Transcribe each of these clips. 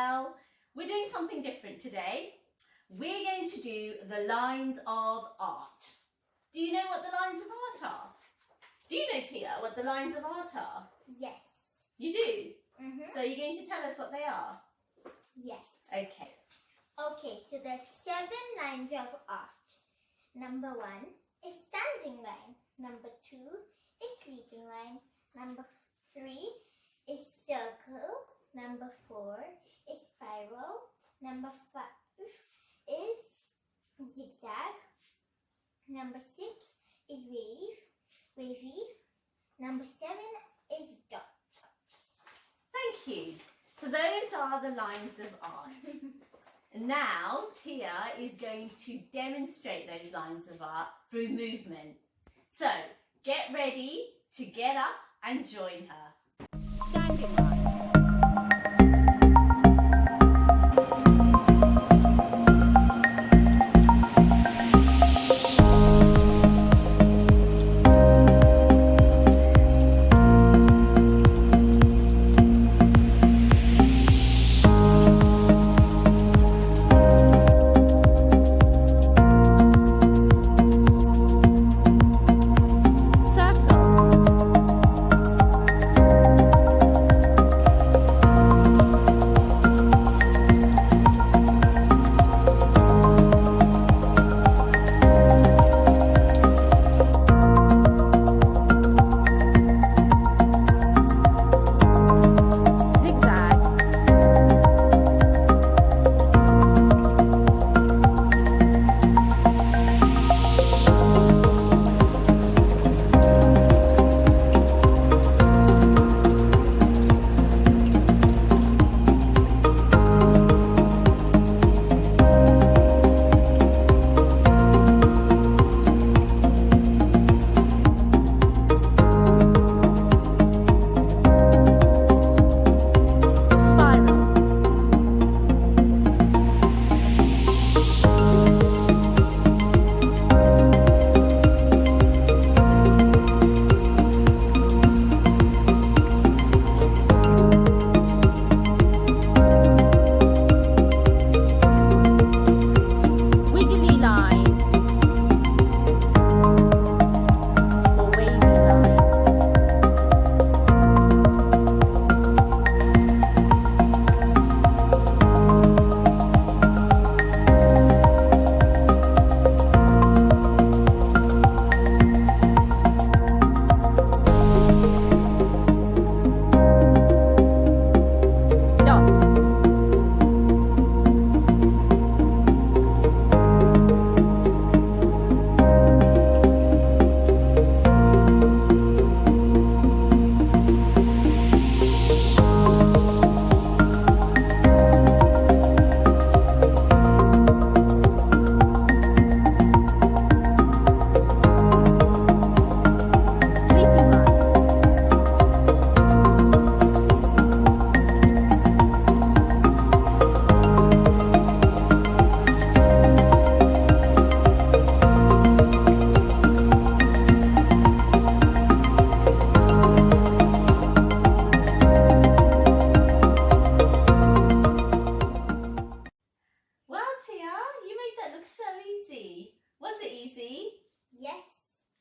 well. We're doing something different today. We're going to do the lines of art. Do you know what the lines of art are? Do you know, Tia, what the lines of art are? Yes. You do? Mm-hmm. So you're going to tell us what they are? Yes. Okay. Okay, so there's 7 lines of art. Number 1 is standing line. Number 2 is sleeping line. Number 3 is circle. Number 4 is spiral. Number 5 is zigzag. Number 6 is wavy. Number 7 is dots. Thank you. So those are the lines of art. Now Tia is going to demonstrate those lines of art through movement. So get ready to get up and join her. Standing line.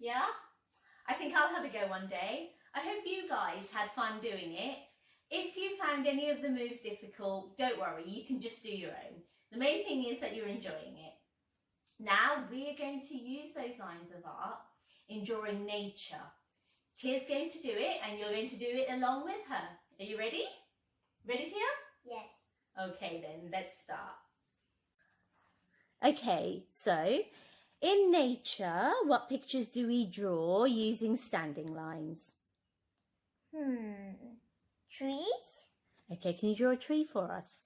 Yeah? I think I'll have a go one day. I hope you guys had fun doing it. If you found any of the moves difficult, don't worry, you can just do your own. The main thing is that you're enjoying it. Now we're going to use those lines of art in drawing nature. Tia's going to do it and you're going to do it along with her. Are you ready? Ready, Tia? Yes. Okay then, let's start. Okay, so in nature, what pictures do we draw using standing lines? Trees? Okay, can you draw a tree for us?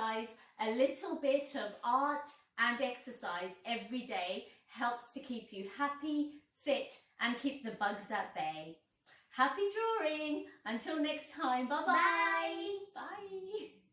guys, a little bit of art and exercise every day helps to keep you happy, fit, and keep the bugs at bay. Happy drawing! Until next time, bye-bye! Bye. Bye!